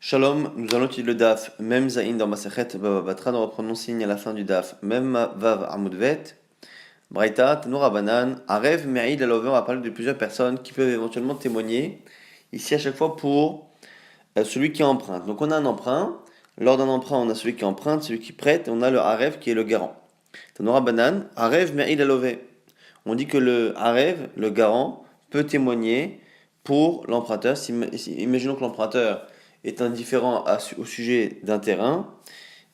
Shalom, nous allons étudier le DAF, Mem Zain dans Masechet Bava Batra, nous reprenons signe à la fin du DAF, Mem Vav Amudvet, Braïta, Tanur Abanan, Arev, Me'id, Alover, on va parler de plusieurs personnes qui peuvent éventuellement témoigner, ici à chaque fois pour celui qui emprunte. Donc on a un emprunt, lors d'un emprunt on a celui qui emprunte, celui qui prête, et on a le Arev qui est le garant. Tanur Abanan, Arev, Me'id, Alover. On dit que le Arev, le garant, peut témoigner pour l'emprunteur. Imaginons que l'emprunteur est indifférent au sujet d'un terrain,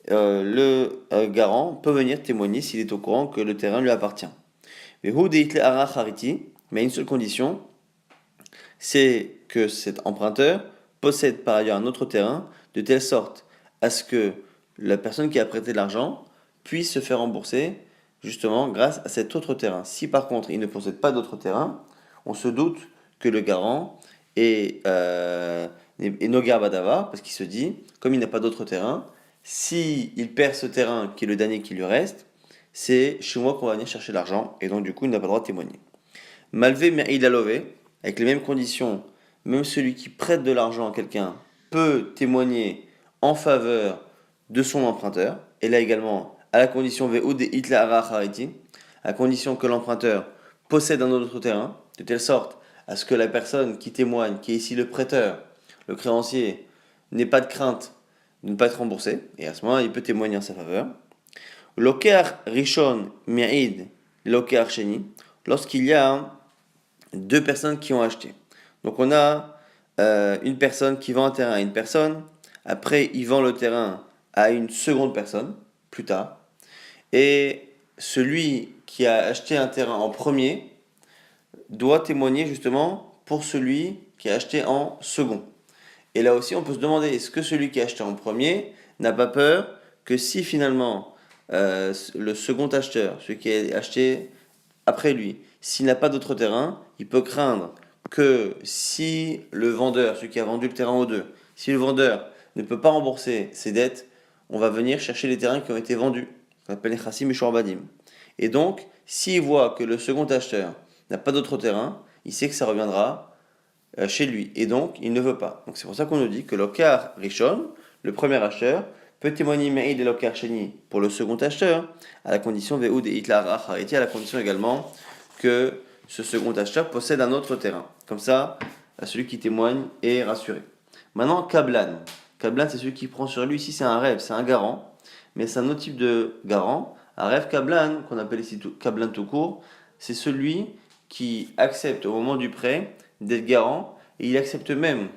le garant peut venir témoigner s'il est au courant que le terrain lui appartient. Mais à une seule condition, c'est que cet emprunteur possède par ailleurs un autre terrain, de telle sorte à ce que la personne qui a prêté l'argent puisse se faire rembourser justement grâce à cet autre terrain. Si par contre il ne possède pas d'autre terrain, on se doute que le garant est Nogar Badava, parce qu'il se dit, comme il n'a pas d'autre terrain, si il perd ce terrain qui est le dernier qui lui reste, c'est chez moi qu'on va venir chercher l'argent, et donc du coup il n'a pas le droit de témoigner. Malvé Me'idalove, avec les mêmes conditions, même celui qui prête de l'argent à quelqu'un peut témoigner en faveur de son emprunteur, et là également à la condition Ve'ud Itla Hariti, à condition que l'emprunteur possède un autre terrain, de telle sorte à ce que la personne qui témoigne, qui est ici le prêteur, le créancier, n'ait pas de crainte de ne pas être remboursé, et à ce moment-là, il peut témoigner en sa faveur. Loker Rishon Mi'id Loker Sheni, lorsqu'il y a deux personnes qui ont acheté. Donc on a une personne qui vend un terrain à une personne, après il vend le terrain à une seconde personne, plus tard, et celui qui a acheté un terrain en premier doit témoigner justement pour celui qui a acheté en second. Et là aussi, on peut se demander, est-ce que celui qui a acheté en premier n'a pas peur que si finalement le second acheteur, celui qui a acheté après lui, s'il n'a pas d'autre terrain, il peut craindre que si le vendeur, celui qui a vendu le terrain aux deux, si le vendeur ne peut pas rembourser ses dettes, on va venir chercher les terrains qui ont été vendus, qu'on appelle les chassim et shorbadim. Et donc, s'il voit que le second acheteur n'a pas d'autre terrain, il sait que ça reviendra chez lui. Et donc, il ne veut pas. Donc, c'est pour ça qu'on nous dit que l'okar rishon, le premier acheteur, peut témoigner me'id et l'okar sheni pour le second acheteur, à la condition ve'ud et itlar achariti, à la condition également que ce second acheteur possède un autre terrain. Comme ça, celui qui témoigne est rassuré. Maintenant, kablan. Kablan, c'est celui qui prend sur lui. Ici, c'est un rêve, c'est un garant. Mais c'est un autre type de garant. Un rêve kablan, qu'on appelle ici kablan tout court, c'est celui qui accepte au moment du prêt d'être garant, et il accepte même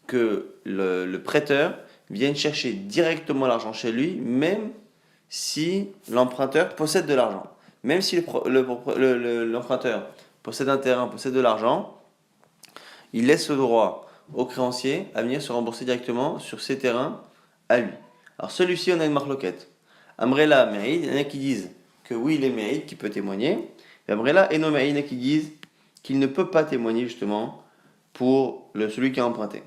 que le prêteur vienne chercher directement l'argent chez lui, même si l'emprunteur possède de l'argent. Même si l'emprunteur possède un terrain, possède de l'argent, il laisse le droit au créancier à venir se rembourser directement sur ses terrains à lui. Alors celui-ci, on a une marloquette. Amrela, Meïd, il y en a qui disent que oui, il est Meïd, qui peut témoigner. Et Amrela et Nomaïd, il y en a qui disent qu'il ne peut pas témoigner justement pour celui qui a emprunté.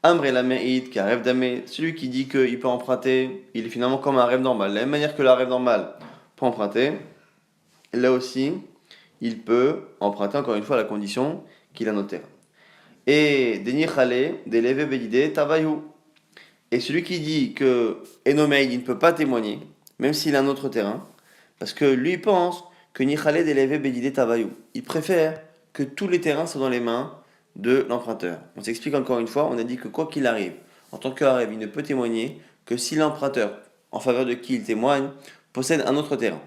Amrela Meïd, qui a un rêve d'amé, celui qui dit qu'il peut emprunter, il est finalement comme un rêve normal. De la même manière que le rêve normal peut emprunter, là aussi, il peut emprunter encore une fois à la condition qu'il a noté. Et Deni Khale, d'élève Bedide, Tavayou. Et celui qui dit que Enomeid, il ne peut pas témoigner, même s'il a un autre terrain, parce que lui pense que Nichale d'élève Bedide Tavayou. Il préfère que tous les terrains soient dans les mains de l'emprunteur. On s'explique encore une fois, on a dit que quoi qu'il arrive, en tant qu'Arab, il ne peut témoigner que si l'emprunteur, en faveur de qui il témoigne, possède un autre terrain.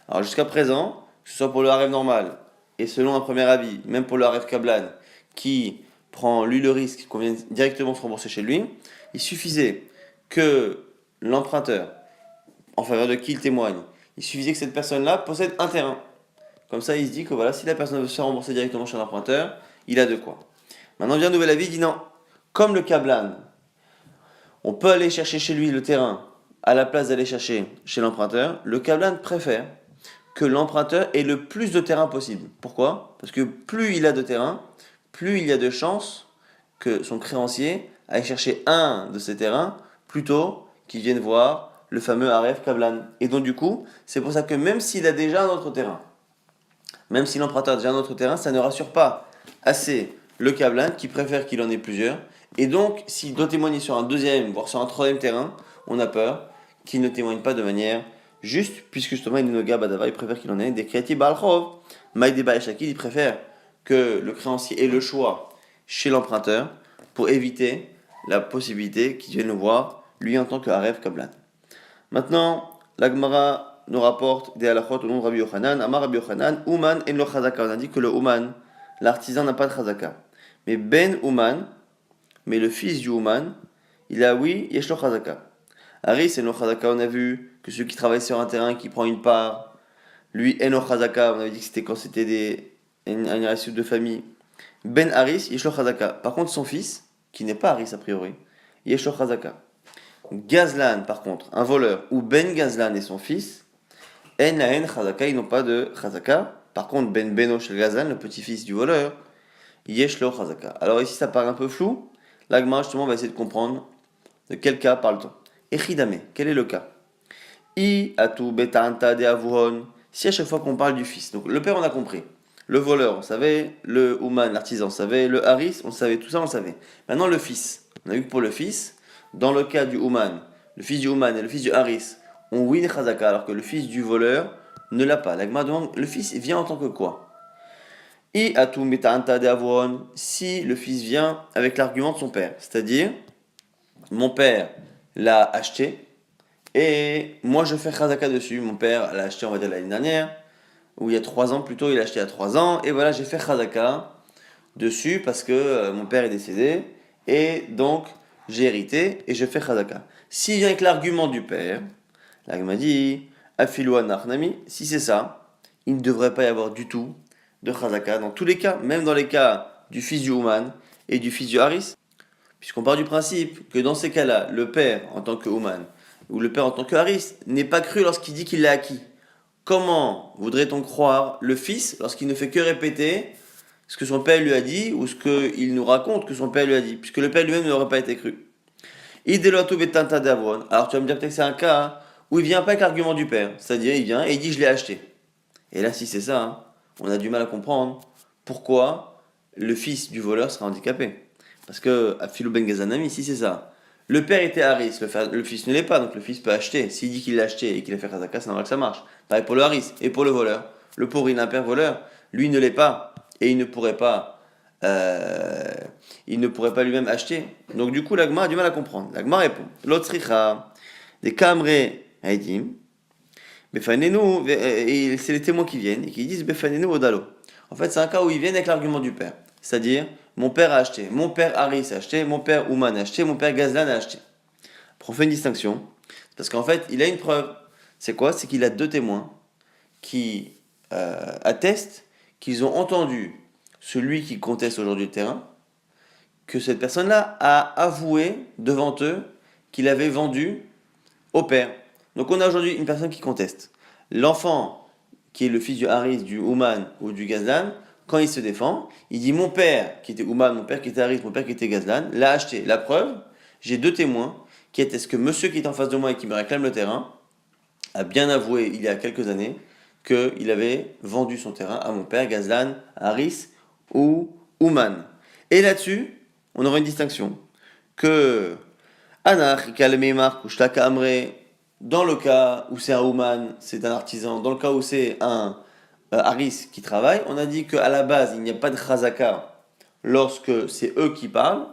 Alors jusqu'à présent, que ce soit pour le Haref normal, et selon un premier avis, même pour le Haref Kablan, qui prend lui le risque qu'on vienne directement se rembourser chez lui, il suffisait que l'emprunteur, en faveur de qui il témoigne, il suffisait que cette personne-là possède un terrain. Comme ça, il se dit que voilà, si la personne veut se faire rembourser directement chez l'emprunteur, il a de quoi. Maintenant vient un nouvel avis, il dit non. Comme le Kablan, on peut aller chercher chez lui le terrain à la place d'aller chercher chez l'emprunteur, le Kablan préfère que l'emprunteur ait le plus de terrain possible. Pourquoi ? Parce que plus il a de terrain, plus il y a de chances que son créancier aille chercher un de ces terrains plutôt qu'il vienne voir le fameux Aref Kablan. Et donc du coup, c'est pour ça que même s'il a déjà un autre terrain, même si l'emprunteur a déjà un autre terrain, ça ne rassure pas assez le Kablan qui préfère qu'il en ait plusieurs Et donc, s'il doit témoigner sur un deuxième, voire sur un troisième terrain, on a peur qu'il ne témoigne pas de manière juste, puisque justement, il est noga badava, il préfère qu'il en ait des créatifs balchov. Maïdé Baeshakid, il préfère que le créancier ait le choix chez l'emprunteur pour éviter la possibilité qu'il vienne le voir, lui en tant que Aref Kablan. Maintenant, l'Agmara nous rapporte des halachot au nom de Rabbi Yochanan. Amar Rabbi Yochanan, Uman en lo chazaka. On a dit que le Uman, l'artisan n'a pas de chazaka. Mais Ben Uman, mais le fils du Uman, il a oui, yesh lo chazaka. Aris en lo chazaka, on a vu que celui qui travaille sur un terrain, qui prend une part, lui en lo chazaka, on avait dit que c'était quand c'était un ratio de famille. Ben Aris, yesh lo chazaka. Par contre, son fils, qui n'est pas Aris a priori, yesh lo chazaka. Gazlan, par contre, un voleur, ou Ben Gazlan et son fils, En la En Chazaka, ils n'ont pas de Chazaka. Par contre, Ben Beno Shel Gazlan, le petit-fils du voleur, Yesh Lo Chazaka. Alors ici, ça paraît un peu flou. L'Agma, justement, va essayer de comprendre de quel cas parle-t-on. Echidame, quel est le cas? I atu betanta de avuhon. Si à chaque fois qu'on parle du fils, donc le père, on a compris. Le voleur, on savait. Le Ouman, l'artisan, on savait. Le Haris, on savait. Tout ça, on savait. Maintenant, le fils. On a vu que pour le fils, dans le cas du Ouman, le fils du Ouman et le fils du Haris ont win Chazaka, alors que le fils du voleur ne l'a pas. L'Agma demande, le fils vient en tant que quoi? I atu betanta de avuhon. Si le fils vient avec l'argument de son père, c'est-à-dire, mon père l'a acheté, et moi je fais Chazaka dessus. Mon père l'a acheté, on va dire, l'année dernière, ou il y a 3 ans plutôt, il l'a acheté à 3 ans, et voilà, j'ai fait Chazaka dessus parce que mon père est décédé, et donc j'ai hérité, et je fais Chazaka. S'il vient avec l'argument du père, là il m'a dit, Afilu anachnami, si c'est ça, il ne devrait pas y avoir du tout de Chazaka, dans tous les cas, même dans les cas du fils du Ouman et du fils du Haris, puisqu'on part du principe que dans ces cas-là, le père en tant que Ouman, ou le père en tant que Haris, n'est pas cru lorsqu'il dit qu'il l'a acquis. Comment voudrait-on croire le fils lorsqu'il ne fait que répéter ce que son père lui a dit ou ce qu'il nous raconte que son père lui a dit, puisque le père lui-même n'aurait pas été cru. Alors tu vas me dire peut-être que c'est un cas où il vient pas avec l'argument du père, c'est-à-dire il vient et il dit je l'ai acheté. Et là si c'est ça, on a du mal à comprendre pourquoi le fils du voleur sera handicapé. Parce que Afilou Ben Gazanami, si c'est ça, le père était Haris, le fils ne l'est pas, donc le fils peut acheter. S'il dit qu'il l'a acheté et qu'il a fait Khazaka, c'est normal que ça marche. Pareil pour le Haris et pour le voleur. Le pauvre, il a un père voleur, lui ne l'est pas, et il ne pourrait pas lui-même acheter. Donc du coup, l'Agma a du mal à comprendre. L'Agma répond, L'Otsricha, des Kamre Haïdim, Befanenu, et c'est les témoins qui viennent et qui disent Befanenu Odalo. En fait, c'est un cas où ils viennent avec l'argument du père. C'est-à-dire, mon père a acheté, mon père Haris a acheté, mon père Ouman a acheté, mon père Gazlan a acheté. On fait une distinction, parce qu'en fait, il a une preuve. C'est quoi? C'est qu'il a 2 témoins qui attestent qu'ils ont entendu celui qui conteste aujourd'hui le terrain, que cette personne-là a avoué devant eux qu'il avait vendu au père. Donc on a aujourd'hui une personne qui conteste. L'enfant, qui est le fils du Haris, du Ouman ou du Gazlan, quand il se défend, il dit mon père qui était Ouman, mon père qui était Haris, mon père qui était Gazlan, l'a acheté. La preuve, j'ai 2 témoins qui attestent que monsieur qui est en face de moi et qui me réclame le terrain a bien avoué il y a quelques années qu'il avait vendu son terrain à mon père Gazlan, Haris ou Ouman. Et là-dessus, on aura une distinction que Anach, Kalmeimar, Kushtaka Amre, dans le cas où c'est un Ouman, c'est un artisan, dans le cas où c'est un Haris qui travaille, on a dit qu'à la base, il n'y a pas de Chazaka lorsque c'est eux qui parlent,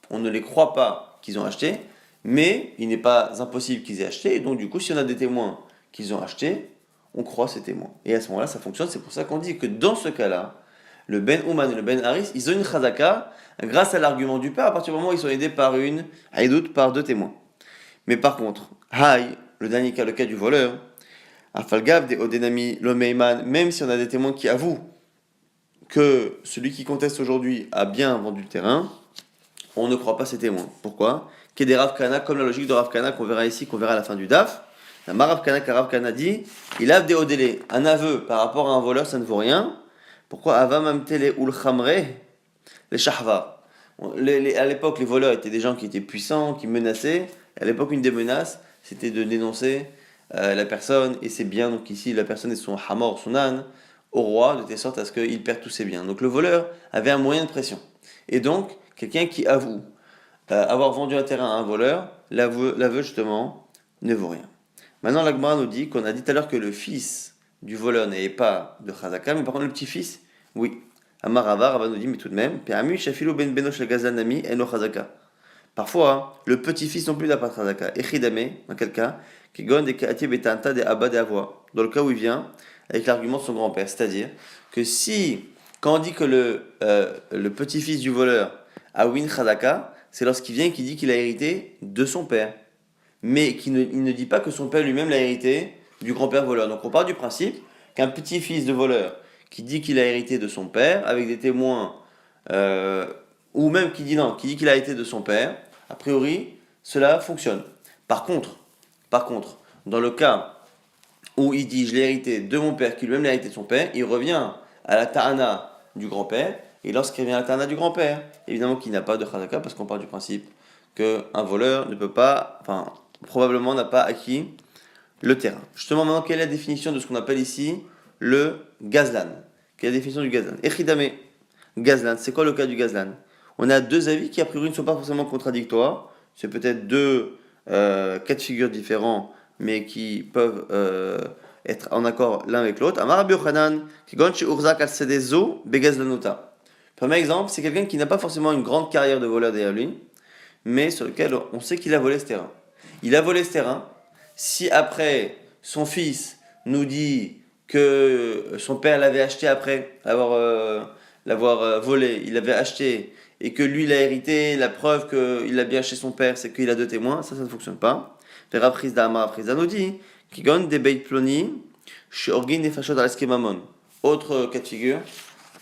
on ne les croit pas qu'ils ont acheté, mais il n'est pas impossible qu'ils aient acheté, et donc du coup, si on a des témoins qu'ils ont acheté, on croit ces témoins. Et à ce moment-là, ça fonctionne, c'est pour ça qu'on dit que dans ce cas-là, le Ben Ouman et le Ben Haris, ils ont une Chazaka grâce à l'argument du père, à partir du moment où ils sont aidés par une Haïdout, par 2 témoins. Mais par contre, Haï, le dernier cas, le cas du voleur, Afalgav de Odenami Lomeiman, même si on a des témoins qui avouent que celui qui conteste aujourd'hui a bien vendu le terrain, on ne croit pas ces témoins. Pourquoi? Qu'il y ait des Rav Kana, comme la logique de Rav Kana qu'on verra ici, qu'on verra à la fin du DAF. La Marav Kana, car Rav Kana dit, il a des odélé. Un aveu par rapport à un voleur, ça ne vaut rien. Pourquoi Avamamtele ulchamre les shahva. À l'époque, les voleurs étaient des gens qui étaient puissants, qui menaçaient. À l'époque, une des menaces, c'était de dénoncer la personne et ses biens. Donc ici, la personne et son hamor, son âne, au roi, de telle sorte à ce qu'il perde tous ses biens. Donc le voleur avait un moyen de pression. Et donc, quelqu'un qui avoue avoir vendu un terrain à un voleur, l'aveu justement ne vaut rien. Maintenant, la Gemara nous dit qu'on a dit tout à l'heure que le fils du voleur n'avait pas de chazaka, mais par contre le petit-fils, oui. Amarava, Rava nous dit, mais tout de même, Pe'amu shafilo ben benosh gazanami eno chazaka. Parfois, hein, le petit-fils non plus n'a pas de chazaka. Echidame, dans quel cas, Kigon de Kaati betanta de Abba de Avoa. Dans le cas où il vient, avec l'argument de son grand-père. C'est-à-dire que si, quand on dit que le petit-fils du voleur a win chazaka, c'est lorsqu'il vient et qu'il dit qu'il a hérité de son père. Mais il ne dit pas que son père lui-même l'a hérité du grand-père voleur. Donc on part du principe qu'un petit-fils de voleur qui dit qu'il a hérité de son père, avec des témoins, ou même qui dit non, qui dit qu'il a hérité de son père, a priori, cela fonctionne. Par contre, dans le cas où il dit je l'ai hérité de mon père, qui lui-même l'a hérité de son père, il revient à la ta'ana du grand-père, et lorsqu'il revient à la ta'ana du grand-père, évidemment qu'il n'a pas de chazaka, parce qu'on part du principe qu'un voleur ne peut pas, enfin, probablement n'a pas acquis le terrain. Justement, maintenant, quelle est la définition de ce qu'on appelle ici le gazlan? Quelle est la définition du gazlan? Echidame, gazlan, c'est quoi le cas du gazlan? On a deux avis qui, a priori, ne sont pas forcément contradictoires. C'est peut-être deux cas de figure différents, mais qui peuvent être en accord l'un avec l'autre. Amar Rabbi Yochanan, qui gonche urzak al sedezo begazlanota. Premier exemple, c'est quelqu'un qui n'a pas forcément une grande carrière de voleur derrière lui, mais sur lequel on sait qu'il a volé ce terrain. Il a volé ce terrain. Si après, son fils nous dit que son père l'avait acheté après l'avoir volé, il l'avait acheté, et que lui l'a hérité, la preuve qu'il l'a bien acheté son père, c'est qu'il a deux témoins, ça ne fonctionne pas. Nous dit Kigon de Beit Ploni, Shorgin et Fashot al Skemamon. Autre cas de figure,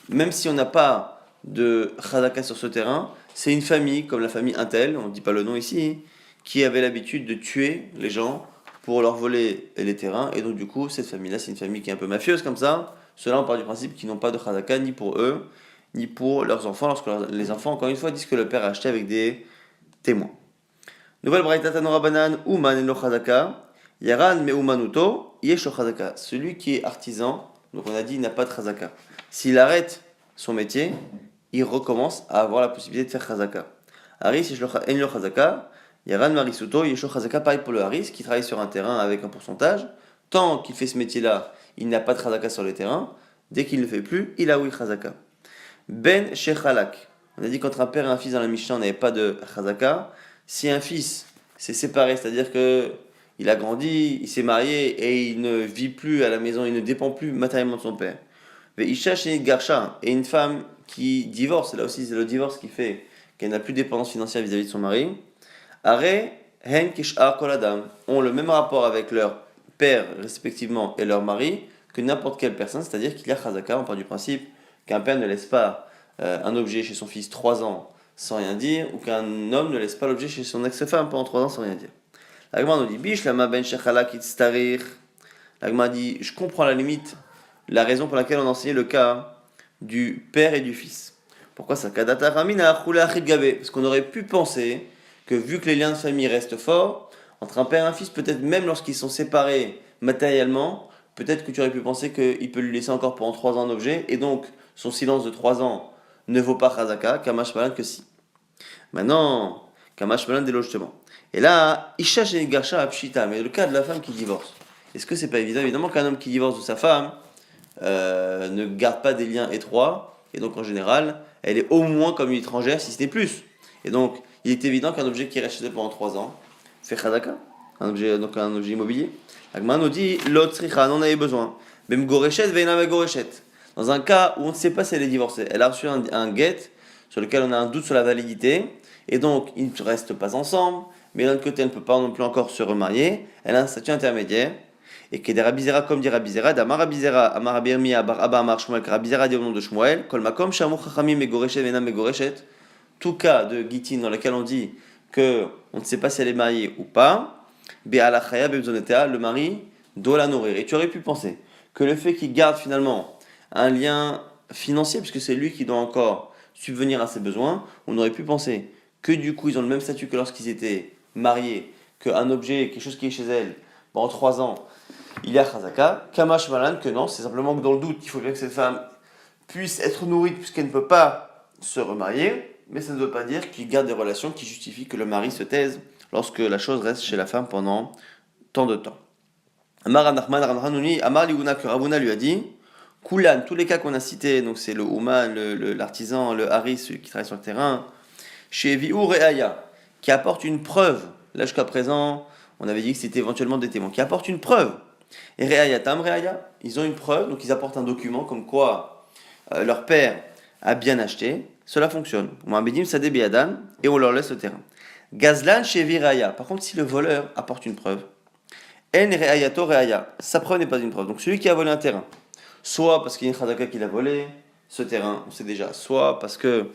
même si on n'a pas de chazaka sur ce terrain, c'est une famille, comme la famille Intel, on ne dit pas le nom ici, qui avait l'habitude de tuer les gens pour leur voler les terrains, et donc du coup, cette famille-là, c'est une famille qui est un peu mafieuse comme ça. Ceux-là, on part du principe qu'ils n'ont pas de chazaka ni pour eux, ni pour leurs enfants, lorsque les enfants, encore une fois, disent que le père a acheté avec des témoins. Nouvelle braïta tanora banan, uman eno chazaka, yaran me umanuto, yesho chazaka. Celui qui est artisan, donc on a dit, il n'a pas de chazaka. S'il arrête son métier, il recommence à avoir la possibilité de faire chazaka. Haris, yesho chazaka, yaran marisuto, yesho chazaka, pareil pour le haris, qui travaille sur un terrain avec un pourcentage. Tant qu'il fait ce métier-là, il n'a pas de chazaka sur les terrains. Dès qu'il ne le fait plus, il a oui chazaka. Ben Shechalak. On a dit qu'entre un père et un fils dans la Mishnah, on n'avait pas de chazaka. Si un fils s'est séparé, c'est-à-dire que il a grandi, il s'est marié et il ne vit plus à la maison, il ne dépend plus matériellement de son père. Isha Shenit Garsha, et une femme qui divorce, là aussi c'est le divorce qui fait qu'elle n'a plus de dépendance financière vis-à-vis de son mari. Are Hen Kishar Koladam ont le même rapport avec leur père respectivement et leur mari que n'importe quelle personne, c'est-à-dire qu'il y a chazaka, on part du principe qu'un père ne laisse pas un objet chez son fils 3 ans sans rien dire, ou qu'un homme ne laisse pas l'objet chez son ex-femme pendant 3 ans sans rien dire. La Gemara nous dit Bish lama ben shechalak itztarir. La Gemara dit je comprends à la limite la raison pour laquelle on enseignait le cas du père et du fils. Pourquoi ça? Parce qu'on aurait pu penser que vu que les liens de famille restent forts, entre un père et un fils, peut-être même lorsqu'ils sont séparés matériellement, peut-être que tu aurais pu penser qu'il peut lui laisser encore pendant 3 ans un objet, et donc son silence de 3 ans ne vaut pas chazaka, kamash malan que si. Maintenant, kamash malan délogement. Et là, isha garsha apshita, mais le cas de la femme qui divorce. Est-ce que c'est pas évident? Évidemment qu'un homme qui divorce de sa femme ne garde pas des liens étroits, et donc en général, elle est au moins comme une étrangère, si ce n'est plus. Et donc, il est évident qu'un objet qui reste chez elle pendant 3 ans fait chazaka, donc un objet immobilier. Agman nous dit, l'autre sricha, on en avait besoin. Même gorechet, veina gorechet. Dans un cas où on ne sait pas si elle est divorcée, elle a reçu un get sur lequel on a un doute sur la validité, et donc ils ne restent pas ensemble, mais d'un autre côté elle ne peut pas non plus encore se remarier, elle a un statut intermédiaire, et qui est des rabizera comme dit rabizera, d'amar rabizera, amar rabirmiya, bar abba amar shmuel, rabizera dit au nom de Shmuel, kol makom shamu chachamim megoreshet vena megoreshet, tout cas de gitin dans lequel on dit que on ne sait pas si elle est mariée ou pas, be'alachaya be'bzonetea, le mari doit la nourrir. Et tu aurais pu penser que le fait qu'il garde finalement un lien financier, puisque c'est lui qui doit encore subvenir à ses besoins, on aurait pu penser que du coup ils ont le même statut que lorsqu'ils étaient mariés, qu'un objet, quelque chose qui est chez elle, pendant 3 ans, il y a chazaka, kamash malan, que non, c'est simplement que dans le doute, il faut bien que cette femme puisse être nourrie puisqu'elle ne peut pas se remarier, mais ça ne veut pas dire qu'il garde des relations qui justifient que le mari se taise lorsque la chose reste chez la femme pendant tant de temps. Amar Rav Nachman, Amar Liuna, que Ravuna lui a dit, Kulan, tous les cas qu'on a cités, donc c'est le Ouman, l'artisan, le Haris, celui qui travaille sur le terrain, chez Viur et Aya, qui apporte une preuve. Là jusqu'à présent, on avait dit que c'était éventuellement des témoins, qui apportent une preuve. Et Reaya Tam Reaya, ils ont une preuve, donc ils apportent un document comme quoi leur père a bien acheté, cela fonctionne. Mohamedim Sadeh Biadan, et on leur laisse le terrain. Gazlan chez Viraya, par contre, si le voleur apporte une preuve, En Reayato Reaya, sa preuve n'est pas une preuve. Donc celui qui a volé un terrain, soit parce qu'il y a une khadaka qui l'a volé, ce terrain, on sait déjà, soit parce que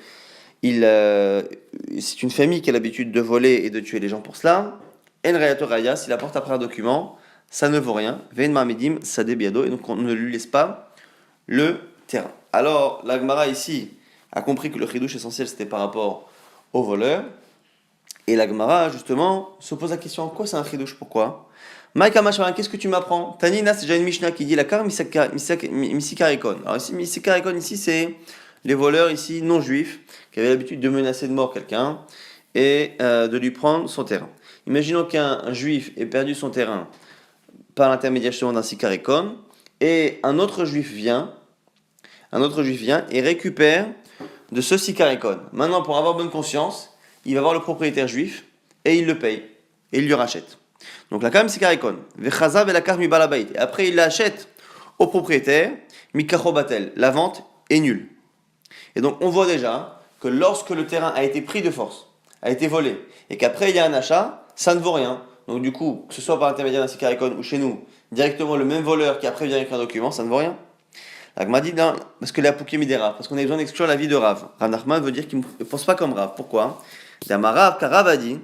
c'est une famille qui a l'habitude de voler et de tuer les gens pour cela. En Reayato Reaya, s'il apporte après un document, ça ne vaut rien. Vein Mamedim Sadeh Biado, et donc on ne lui laisse pas le terrain. Alors, la Gemara ici a compris que le chidouche essentiel c'était par rapport au voleur. Et la Gemara, justement, se pose la question, en quoi c'est un chidouche? Pourquoi? Maïka Mashmaran, qu'est-ce que tu m'apprends? Tanina, c'est déjà une Mishnah qui dit la kar misikarikon. Alors ici, misikarikon, ici, c'est les voleurs ici non juifs qui avaient l'habitude de menacer de mort quelqu'un et de lui prendre son terrain. Imaginons qu'un juif ait perdu son terrain par l'intermédiaire justement d'un sikarikon et un autre juif vient et récupère de ce sikarikon. Maintenant, pour avoir bonne conscience, il va voir le propriétaire juif et il le paye et il lui rachète. Donc la kam sikarikon, vechazav et la kar mi balabait. Et après il l'achète au propriétaire, mikachobatel. La vente est nulle. Et donc on voit déjà que lorsque le terrain a été pris de force, a été volé, et qu'après il y a un achat, ça ne vaut rien. Donc du coup, que ce soit par l'intermédiaire d'un sikarikon ou chez nous, directement le même voleur qui après vient avec un document, ça ne vaut rien. La Gemara dit non, parce que la pouké midera, parce qu'on a besoin d'exclure la vie de Rav. Rav Nachman veut dire qu'il ne pense pas comme Rav. Pourquoi? Car Rav a dit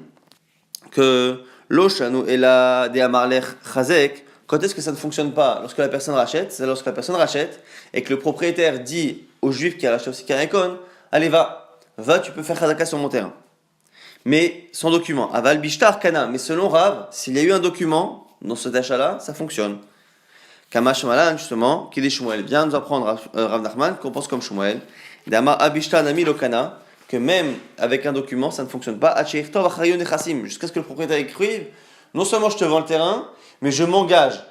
que l'oshanu et la de amarlech chazek, quand est-ce que ça ne fonctionne pas? Lorsque la personne rachète, c'est lorsque la personne rachète et que le propriétaire dit au juif qui a racheté aussi Karekon, allez va, tu peux faire chazaka sur mon terrain. Mais sans document, aval bishtar kana, mais selon Rav, s'il y a eu un document dans cet achat-là, ça fonctionne. Kamash Malan, justement, qui dit Shmuel, vient nous apprendre Rav Nachman qu'on pense comme Shmuel, d'Amar Abishta Nami Lokana, que même avec un document, ça ne fonctionne pas, jusqu'à ce que le propriétaire écrive, non seulement je te vends le terrain, mais je m'engage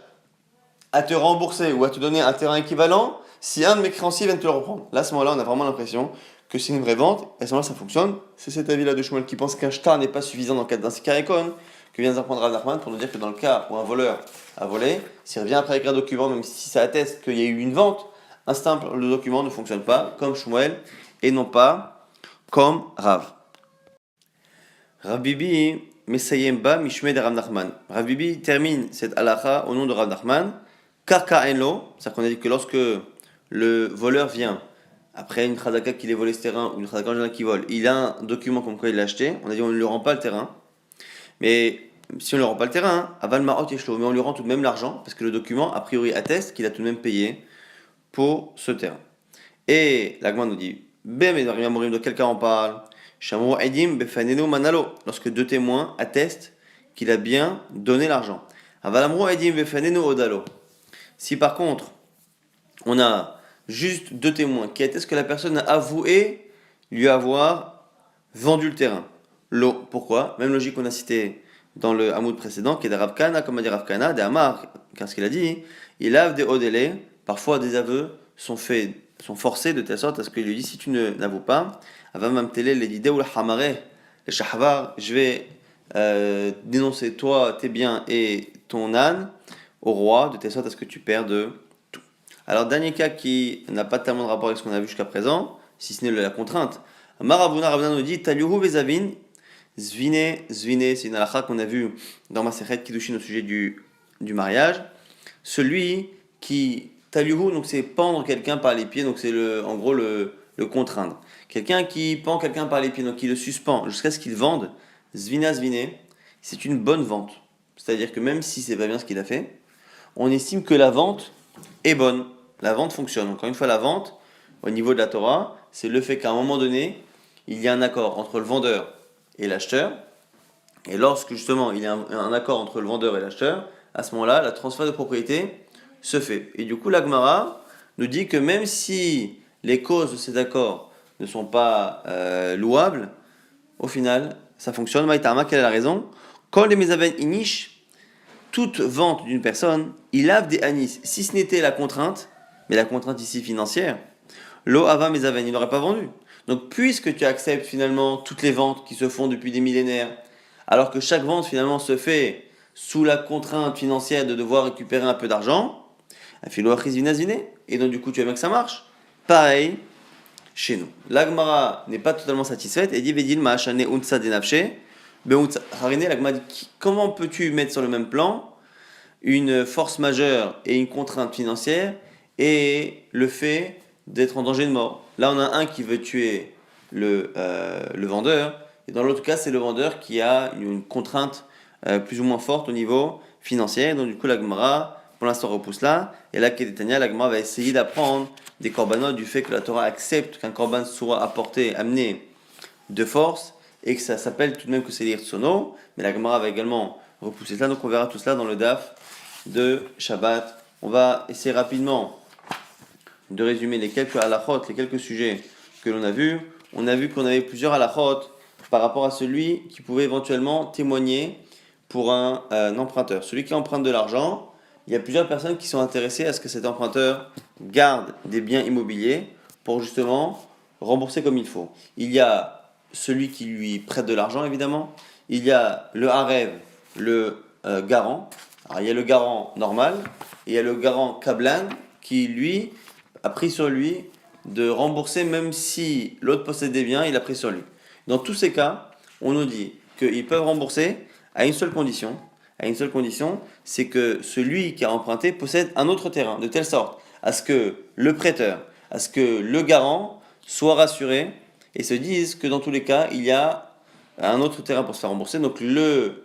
à te rembourser ou à te donner un terrain équivalent si un de mes créanciers vient te le reprendre. Là, à ce moment-là, on a vraiment l'impression que c'est une vraie vente, et à ce moment-là, ça fonctionne. C'est cet avis-là de Shmuel qui pense qu'un shtar n'est pas suffisant dans le cadre d'un sikarikon, que vient d'apprendre Rav Nachman pour nous dire que dans le cas où un voleur a volé, s'il revient après avec un document, même si ça atteste qu'il y a eu une vente, un simple le document ne fonctionne pas comme Shmuel et non pas comme Rav. Rav Bibi Mesayem Ba Mishme de Rav Nachman. Rav Bibi termine cette halakha au nom de Rav Nachman. Karka Enlo, c'est-à-dire qu'on a dit que lorsque le voleur vient après une khadaka qu'il ait volé ce terrain ou une khadaka en général qui vole, il a un document comme quoi il l'a acheté, on a dit on ne lui rend pas le terrain. Mais si on ne lui rend pas le terrain, aval ma'ot yeshlo, mais on lui rend tout de même l'argent, parce que le document, a priori, atteste qu'il a tout de même payé pour ce terrain. Et l'agma nous dit, de quel cas on parle? Lorsque deux témoins attestent qu'il a bien donné l'argent. Si par contre, on a juste deux témoins qui attestent que la personne a avoué lui avoir vendu le terrain. Pourquoi? Même logique qu'on a cité dans le hamoud précédent, qui est de Rav Kana, comme a dit Rav Kana, de Amar, car ce qu'il a dit, il lave des odélé, parfois des aveux sont forcés de telle sorte à ce qu'il lui dit, si tu n'avoues pas, avamamtele les didé ou le hamare, le shahvar, je vais dénoncer toi, tes biens et ton âne au roi, de telle sorte à ce que tu perdes tout. Alors, dernier cas qui n'a pas tellement de rapport avec ce qu'on a vu jusqu'à présent, si ce n'est la contrainte, Maravuna Ravuna nous dit, Taliuhu vezavin, Zvine, c'est une halakha qu'on a vue dans Masechet Kiddushin au sujet du mariage. Celui qui, Taliuhu, donc c'est pendre quelqu'un par les pieds, donc c'est en gros le contraindre. Quelqu'un qui pend quelqu'un par les pieds, donc qui le suspend jusqu'à ce qu'il vende, Zvina, c'est une bonne vente. C'est-à-dire que même si c'est pas bien ce qu'il a fait, on estime que la vente est bonne. La vente fonctionne. Encore une fois, la vente, au niveau de la Torah, c'est le fait qu'à un moment donné, il y a un accord entre le vendeur et l'acheteur, et lorsque justement il y a un accord entre le vendeur et l'acheteur, à ce moment-là, le transfert de propriété se fait. Et du coup, la Gemara nous dit que même si les causes de cet accord ne sont pas louables, au final, ça fonctionne. Maïtama, quelle est la raison? Quand les mesaven inish, toute vente d'une personne, il a des anis. Si ce n'était la contrainte, mais la contrainte ici financière, lo ava mesaven, il n'aurait pas vendu. Donc, puisque tu acceptes finalement toutes les ventes qui se font depuis des millénaires, alors que chaque vente finalement se fait sous la contrainte financière de devoir récupérer un peu d'argent, et donc du coup tu vas bien que ça marche. Pareil chez nous. L'Agmara n'est pas totalement satisfaite et dit Vedil ma'achane unsa denafshe. L'Agmara dit comment peux-tu mettre sur le même plan une force majeure et une contrainte financière et le fait d'être en danger de mort. Là on a un qui veut tuer le vendeur et dans l'autre cas c'est le vendeur qui a une contrainte plus ou moins forte au niveau financier. Donc du coup la Gemara pour l'instant repousse là. Et là Kedetania, la Gemara va essayer d'apprendre des corbanotes du fait que la Torah accepte qu'un korban soit apporté, amené de force et que ça s'appelle tout de même que c'est l'Irtsono. Mais la Gemara va également repousser ça. Donc on verra tout cela dans le Daf de Shabbat. On va essayer rapidement de résumer les quelques halachot, les quelques sujets que l'on a vus. On a vu qu'on avait plusieurs halachot par rapport à celui qui pouvait éventuellement témoigner pour un emprunteur. Celui qui emprunte de l'argent, il y a plusieurs personnes qui sont intéressées à ce que cet emprunteur garde des biens immobiliers pour justement rembourser comme il faut. Il y a celui qui lui prête de l'argent, évidemment. Il y a le harev, le garant. Alors, il y a le garant normal et il y a le garant kablan qui, lui, a pris sur lui de rembourser même si l'autre possède des biens, il a pris sur lui. Dans tous ces cas, on nous dit qu'ils peuvent rembourser à une seule condition. À une seule condition, c'est que celui qui a emprunté possède un autre terrain, de telle sorte à ce que le prêteur, à ce que le garant soit rassuré et se dise que dans tous les cas, il y a un autre terrain pour se faire rembourser. Donc le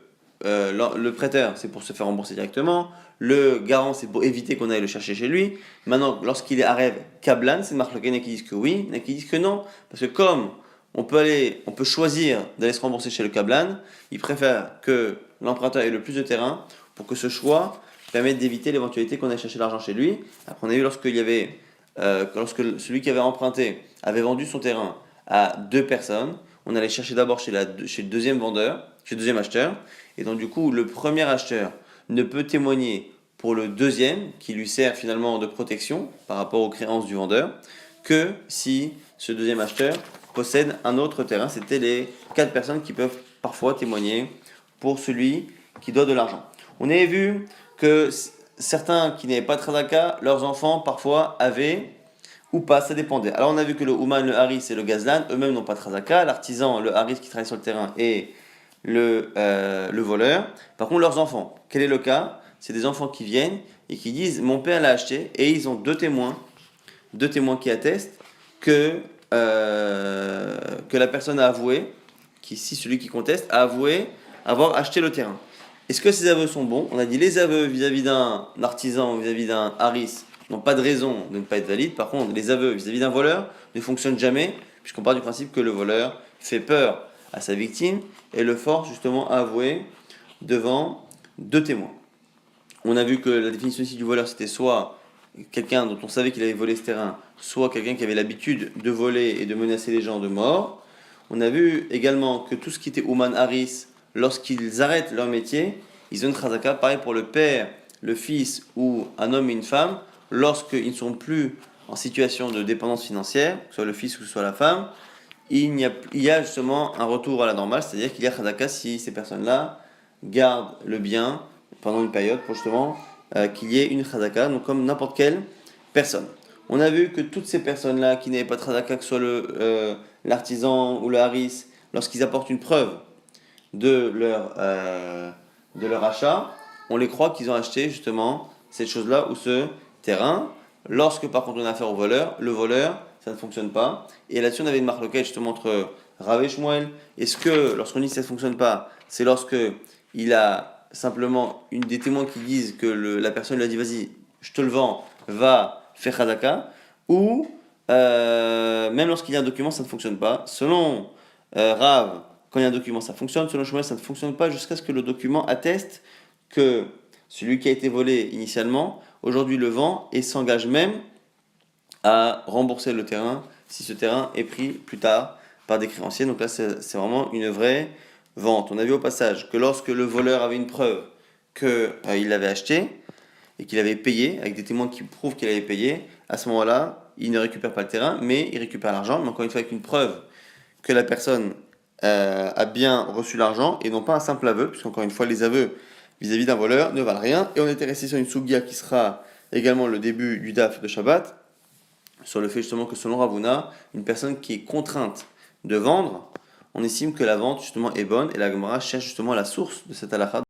prêteur, c'est pour se faire rembourser directement. Le garant, c'est pour éviter qu'on aille le chercher chez lui. Maintenant, lorsqu'il est Arev Kablan, c'est Marloken qui disent que oui, il y en a qui disent que non. Parce que comme on peut choisir d'aller se rembourser chez le Kablan, il préfère que l'emprunteur ait le plus de terrain pour que ce choix permette d'éviter l'éventualité qu'on aille chercher l'argent chez lui. Après, on a vu lorsque celui qui avait emprunté avait vendu son terrain à deux personnes, on allait chercher d'abord chez le deuxième vendeur, chez le deuxième acheteur, et donc du coup le premier acheteur ne peut témoigner pour le deuxième, qui lui sert finalement de protection par rapport aux créances du vendeur, que si ce deuxième acheteur possède un autre terrain. C'était les 4 personnes qui peuvent parfois témoigner pour celui qui doit de l'argent. On avait vu que certains qui n'avaient pas de Tzedaka, leurs enfants parfois avaient ou pas, ça dépendait. Alors on a vu que le Ouman, le Haris et le Gazlan, eux-mêmes n'ont pas de Tzedaka. L'artisan, le Haris qui travaille sur le terrain et le voleur. Par contre, leurs enfants, quel est le cas? C'est des enfants qui viennent et qui disent mon père l'a acheté et ils ont deux témoins qui attestent que la personne a avoué, si celui qui conteste a avoué avoir acheté le terrain. Est-ce que ces aveux sont bons? On a dit les aveux vis-à-vis d'un artisan ou vis-à-vis d'un haris n'ont pas de raison de ne pas être valides. Par contre, les aveux vis-à-vis d'un voleur ne fonctionnent jamais, puisqu'on part du principe que le voleur fait peur à sa victime et le force justement à avouer devant deux témoins. On a vu que la définition ici du voleur, c'était soit quelqu'un dont on savait qu'il avait volé ce terrain, soit quelqu'un qui avait l'habitude de voler et de menacer les gens de mort. On a vu également que tout ce qui était Ouman Haris, lorsqu'ils arrêtent leur métier, ils ont une Chazaka, pareil pour le père, le fils ou un homme et une femme, lorsqu'ils ne sont plus en situation de dépendance financière, que ce soit le fils ou que ce soit la femme, il y a justement un retour à la normale, c'est-à-dire qu'il y a Chazaka si ces personnes-là gardent le bien pendant une période pour justement qu'il y ait une Chazaka, donc comme n'importe quelle personne. On a vu que toutes ces personnes-là qui n'avaient pas de Chazaka, que ce soit l'artisan ou le haris, lorsqu'ils apportent une preuve de leur achat, on les croit qu'ils ont acheté justement cette chose-là ou ce terrain. Lorsque par contre on a affaire au voleur, le voleur, ça ne fonctionne pas. Et là-dessus on avait une marloquette justement entre Rav et Shmuel. Est-ce que lorsqu'on dit que ça ne fonctionne pas, c'est lorsque il a simplement une des témoins qui disent que la personne lui a dit vas-y, je te le vends, va faire Hadaka, ou même lorsqu'il y a un document, ça ne fonctionne pas. Selon Rav, quand il y a un document, ça fonctionne. Selon Shmuel, ça ne fonctionne pas jusqu'à ce que le document atteste que celui qui a été volé initialement, aujourd'hui le vend et s'engage même à rembourser le terrain si ce terrain est pris plus tard par des créanciers. Donc là, c'est vraiment une vraie vente. On a vu au passage que lorsque le voleur avait une preuve qu'il l'avait acheté et qu'il avait payé, avec des témoins qui prouvent qu'il avait payé, à ce moment-là, il ne récupère pas le terrain, mais il récupère l'argent. Mais encore une fois, avec une preuve que la personne a bien reçu l'argent et non pas un simple aveu, puisqu'encore une fois, les aveux vis-à-vis d'un voleur ne valent rien. Et on était resté sur une sougia qui sera également le début du daf de Shabbat, sur le fait justement que selon Ravuna, une personne qui est contrainte de vendre, on estime que la vente justement est bonne et la Gemara cherche justement la source de cette halakha.